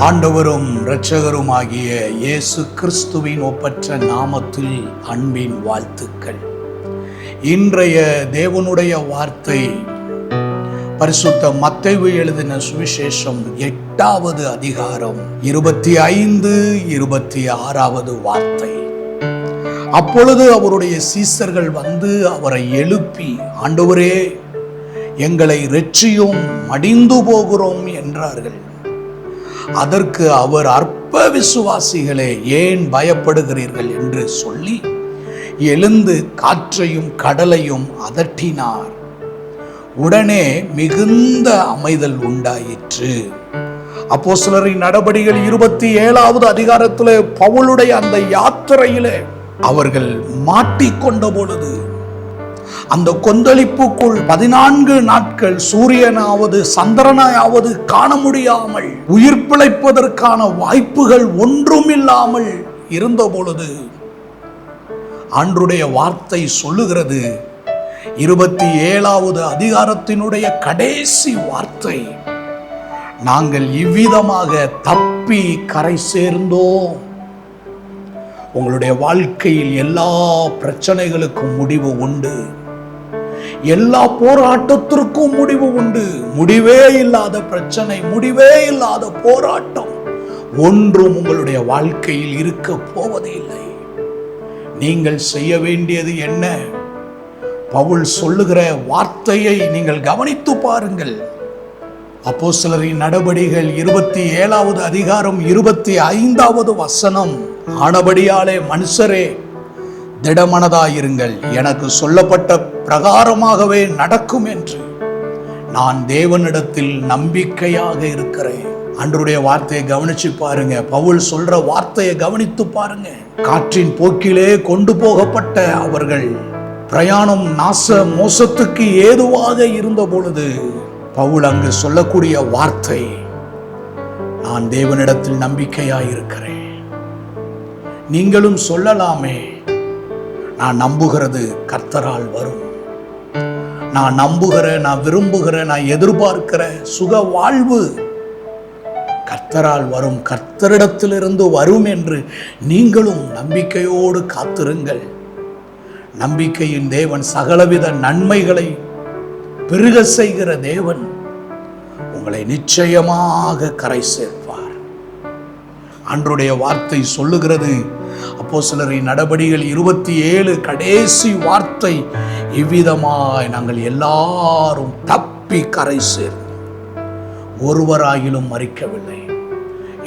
ஆண்டவரும் இரட்சகருமாகிய இயேசு கிறிஸ்துவின் ஒப்பற்ற நாமத்தில் அன்பின் வாழ்த்துக்கள். இன்றைய தேவனுடைய வார்த்தை பரிசுத்த மத்தேயு எழுதின சுவிசேஷம் 8வது அதிகாரம் 25-26 வார்த்தை. அப்பொழுது அவருடைய சீசர்கள் வந்து அவரை எழுப்பி, ஆண்டவரே, எங்களை இரட்சியும், மடிந்து போகிறோம் என்றார்கள். அதற்கு அவர், அற்ப விசுவாசிகளே, ஏன் பயப்படுகிறீர்கள் என்று சொல்லி எழுந்து காற்றையும் கடலையும் அதட்டினார். உடனே மிகுந்த அமைதல் உண்டாயிற்று. அப்போஸ்தலரின் நடபடிகள் 27வது அதிகாரத்திலே பவுலுடைய அந்த யாத்திரையிலே அவர்கள் மாட்டிக்கொண்ட பொழுது அந்த கொந்தளிப்புக்குள் 14 நாட்கள் சூரியனாவது சந்திரனாவது காண முடியாமல், உயிர் பிழைப்பதற்கான வாய்ப்புகள் ஒன்றுமில்லாமல் இருந்த பொழுது ஆண்டவருடைய வார்த்தை சொல்லுகிறது, 27வது அதிகாரத்தினுடைய கடைசி வார்த்தை, நாங்கள் இவ்விதமாக தப்பி கரை சேர்ந்தோம். உங்களுடைய வாழ்க்கையில் எல்லா பிரச்சனைகளுக்கும் முடிவு உண்டு, எல்லா போராட்டத்திற்கும் முடிவு உண்டு. முடிவே இல்லாத பிரச்சனை, முடிவே இல்லாத போராட்டம் ஒன்றும் உங்களுடைய வாழ்க்கையில் இருக்க போவதில்லை. நீங்கள் செய்ய வேண்டியது என்ன? பவுல் சொல்லுகிற வார்த்தையை நீங்கள் கவனித்து பாருங்கள். அப்போஸ்தலரின் நடபடிகள் 27வது அதிகாரம் 25வது வசனம், ஆனபடியாலே மனுஷரே திடமனதாயிருங்கள், எனக்கு சொல்லப்பட்ட பிரகாரமாகவே நடக்கும் என்று நான் தேவனிடத்தில் நம்பிக்கையாக இருக்கிறேன். ஆண்டவருடைய வார்த்தையை கவனிச்சு பாருங்க. பவுல் சொல்ற வார்த்தையை கவனித்து பாருங்க. காற்றின் போக்கிலே கொண்டு போகப்பட்ட அவர்கள் பிரயாணம் நாச மோசத்துக்கு ஏதுவாக இருந்த பொழுது பவுல் அங்கு சொல்லக்கூடிய வார்த்தை, நான் தேவனிடத்தில் நம்பிக்கையாக இருக்கிறேன். நீங்களும் சொல்லலாமே, நான் நம்புகிறது கர்த்தரால் வரும், நான் நம்புகிற, நான் விரும்புகிற, நான் எதிர்பார்க்கிற சுக வாழ்வு கர்த்தரால் வரும், கர்த்தரிடத்திலிருந்து வரும் என்று நீங்களும் நம்பிக்கையோடு காத்திருங்கள். நம்பிக்கையின் தேவன் சகலவித நன்மைகளை பெருக செய்கிற தேவன் உங்களை நிச்சயமாக கரை சேர்ப்பார். ஆண்டவருடைய வார்த்தை சொல்லுகிறது, அப்போஸ்தலரின் நடபடிகள் 27 கடைசி வார்த்தை, இவ்விதமாய் நாங்கள் எல்லாரும் தப்பி கரை சேர்ந்தோம், ஒருவராயிலும் மரிக்கவில்லை.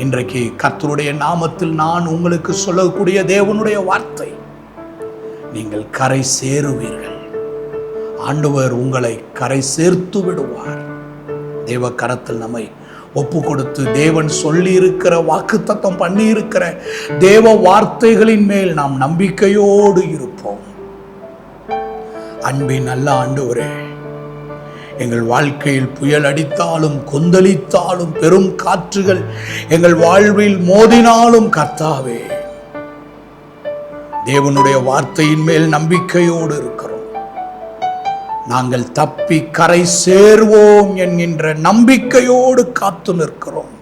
இன்றைக்கு கர்த்தருடைய நாமத்தில் நான் உங்களுக்கு சொல்லக்கூடிய தேவனுடைய வார்த்தை, நீங்கள் கரை சேருவீர்கள். ஆண்டவர் உங்களை கரை சேர்த்து விடுவார். தேவ கரத்தில் நம்மை ஒப்பு கொடுத்து தேவன் சொல்லி இருக்கிற, வாக்குத்தத்தம் பண்ணி இருக்கிற தேவ வார்த்தைகளின் மேல் நாம் நம்பிக்கையோடு இருப்போம். அன்பின் நல்ல ஆண்டவரே, எங்கள் வாழ்க்கையில் புயல் அடித்தாலும், கொந்தளித்தாலும், பெரும் காற்றுகள் எங்கள் வாழ்வில் மோதினாலும், கர்த்தாவே, தேவனுடைய வார்த்தையின் மேல் நம்பிக்கையோடு இருக்கிறோம். நாங்கள் தப்பி கரை சேர்வோம் என்கின்ற நம்பிக்கையோடு காத்து நிற்கிறோம்.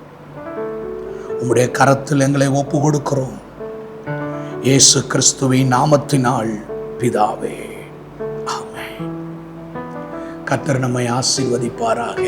உம்முடைய கரத்தில் எங்களை ஒப்பு கொடுக்கிறோம். இயேசு கிறிஸ்துவின் நாமத்தினால் பிதாவே, ஆமென். கர்த்தர் நம்மை ஆசீர்வதிப்பாராக.